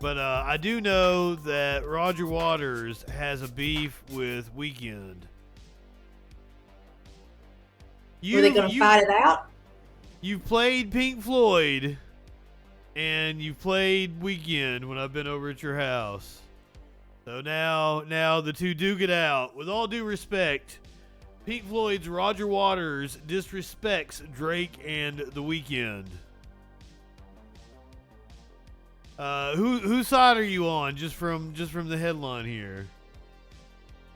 But I do know that Roger Waters has a beef with Weeknd. Were they going to fight it out? You've played Pink Floyd, and you've played Weeknd when I've been over at your house. So now the two duke it out. With all due respect, Pink Floyd's Roger Waters disrespects Drake and The Weeknd. Whose side are you on? Just from the headline here.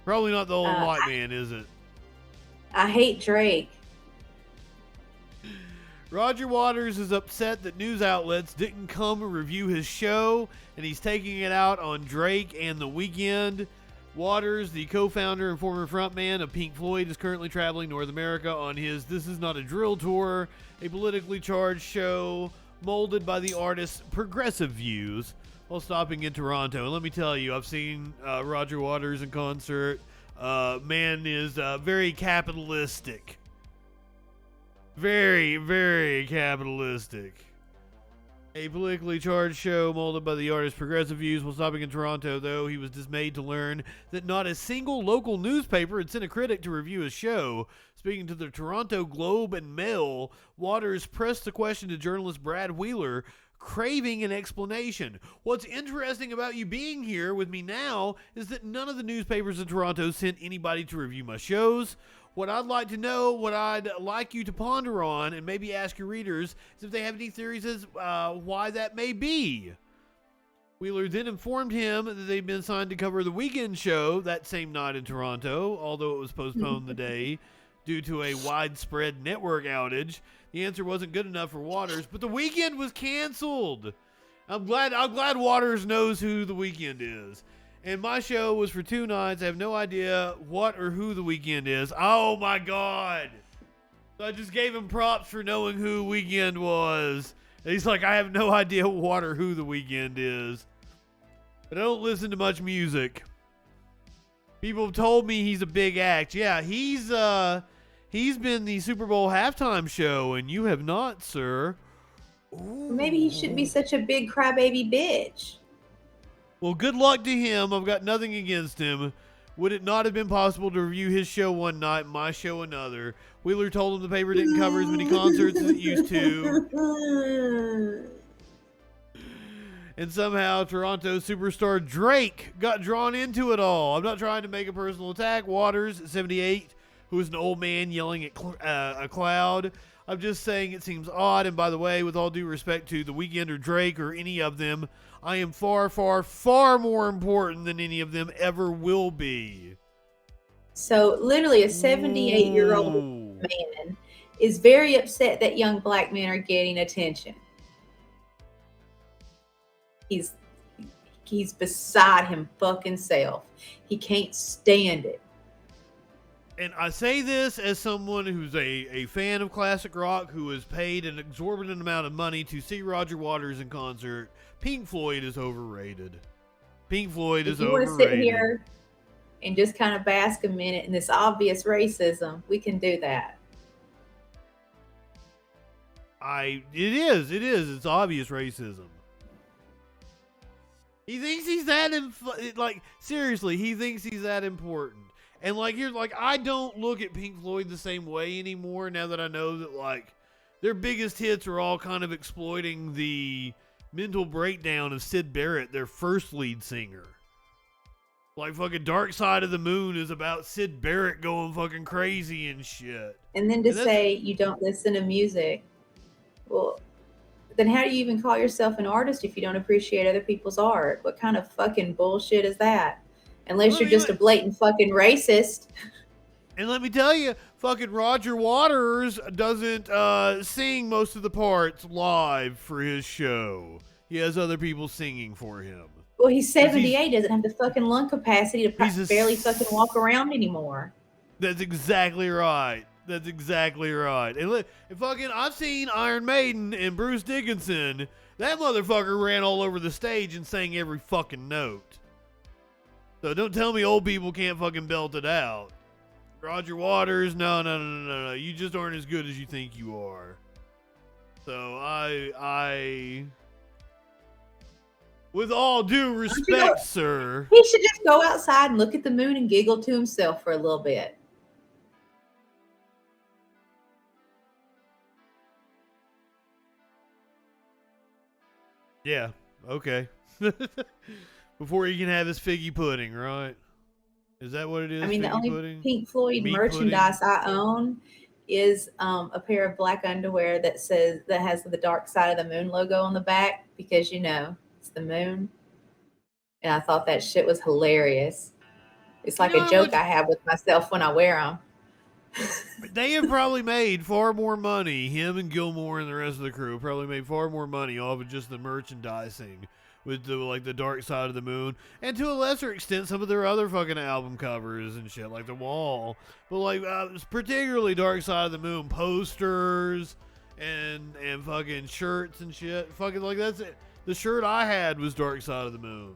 Probably not the old white man, is it? I hate Drake. Roger Waters is upset that news outlets didn't come and review his show, and he's taking it out on Drake and The Weeknd. Waters, the co-founder and former frontman of Pink Floyd, is currently traveling North America on his This Is Not a Drill tour, a politically charged show molded by the artist's progressive views, while stopping in Toronto. And let me tell you, I've seen Roger Waters in concert. Man is very capitalistic. Very, very capitalistic. A politically charged show molded by the artist's progressive views while stopping in Toronto, though he was dismayed to learn that not a single local newspaper had sent a critic to review his show. Speaking to the Toronto Globe and Mail, Waters pressed the question to journalist Brad Wheeler, craving an explanation. What's interesting about you being here with me now is that none of the newspapers in Toronto sent anybody to review my shows. What I'd like to know, what I'd like you to ponder on, and maybe ask your readers, is if they have any theories as why that may be. Wheeler then informed him that they'd been signed to cover the Weeknd show that same night in Toronto, although it was postponed the day due to a widespread network outage. The answer wasn't good enough for Waters, but the Weeknd was canceled. I'm glad Waters knows who the Weeknd is. And my show was for 2 nights. I have no idea what or who the Weeknd is. Oh my God. So I just gave him props for knowing who Weeknd was. And he's like, I have no idea what or who the Weeknd is. But I don't listen to much music. People have told me he's a big act. Yeah, he's been the Super Bowl halftime show, and you have not, sir. Ooh. Maybe he shouldn't be such a big crybaby bitch. Well, good luck to him. I've got nothing against him. Would it not have been possible to review his show one night, my show another? Wheeler told him the paper didn't cover as many concerts as it used to. And somehow Toronto superstar Drake got drawn into it all. I'm not trying to make a personal attack. Waters, 78, who is an old man yelling at a cloud. I'm just saying it seems odd. And by the way, with all due respect to The Weeknd or Drake or any of them, I am far, far, far more important than any of them ever will be. So literally a 78-year-old man is very upset that young black men are getting attention. He's beside him fucking self. He can't stand it. And I say this as someone who's a fan of classic rock, who has paid an exorbitant amount of money to see Roger Waters in concert. Pink Floyd is overrated. Pink Floyd is overrated. If you want to sit here and just kind of bask a minute in this obvious racism, we can do that. It is. It's obvious racism. He thinks he's that, seriously, he thinks he's that important. And I don't look at Pink Floyd the same way anymore now that I know that their biggest hits are all kind of exploiting the mental breakdown of Syd Barrett, their first lead singer. Fucking Dark Side of the Moon is about Syd Barrett going fucking crazy and shit. And then say you don't listen to music. Well, then how do you even call yourself an artist if you don't appreciate other people's art? What kind of fucking bullshit is that? Unless you're just a blatant fucking racist. And let me tell you, fucking Roger Waters doesn't sing most of the parts live for his show. He has other people singing for him. Well, he's 78, doesn't have the fucking lung capacity to barely fucking walk around anymore. That's exactly right. And I've seen Iron Maiden and Bruce Dickinson. That motherfucker ran all over the stage and sang every fucking note. So don't tell me old people can't fucking belt it out. Roger Waters, no. You just aren't as good as you think you are. So With all due respect, sir. He should just go outside and look at the moon and giggle to himself for a little bit. Yeah, okay. Before he can have his figgy pudding, right? Is that what it is? I mean, the only pudding? Pink Floyd Meat merchandise pudding? I own is a pair of black underwear that has the Dark Side of the Moon logo on the back because it's the moon. And I thought that shit was hilarious. It's like a joke I have with myself when I wear them. They have probably made far more money. Him and Gilmore and the rest of the crew probably made far more money off of just the merchandising with the Dark Side of the Moon, and to a lesser extent some of their other fucking album covers and shit like The Wall. But particularly Dark Side of the Moon posters and fucking shirts and shit. Fucking that's it. The shirt I had was Dark Side of the Moon.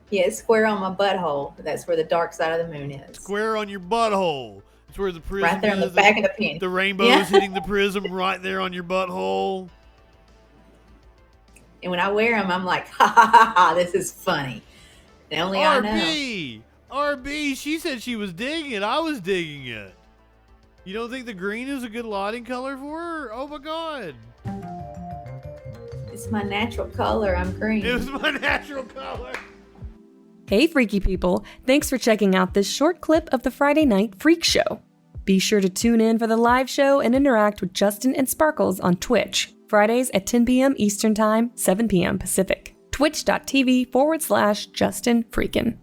Yeah, it's square on my butthole. That's where the Dark Side of the Moon is. Square on your butthole. It's where the prism right there on the back of the pin. The rainbow is hitting the prism right there on your butthole. And when I wear them, I'm like, ha ha ha ha, this is funny. And only I know. RB, she said she was digging it. I was digging it. You don't think the green is a good lighting color for her? Oh my God. It's my natural color. I'm green. It was my natural color. Hey, freaky people. Thanks for checking out this short clip of the Friday Night Freak Show. Be sure to tune in for the live show and interact with Justin and Sparkles on Twitch, Fridays at 10 p.m. Eastern Time, 7 p.m. Pacific. Twitch.tv/JustinFREAKIN.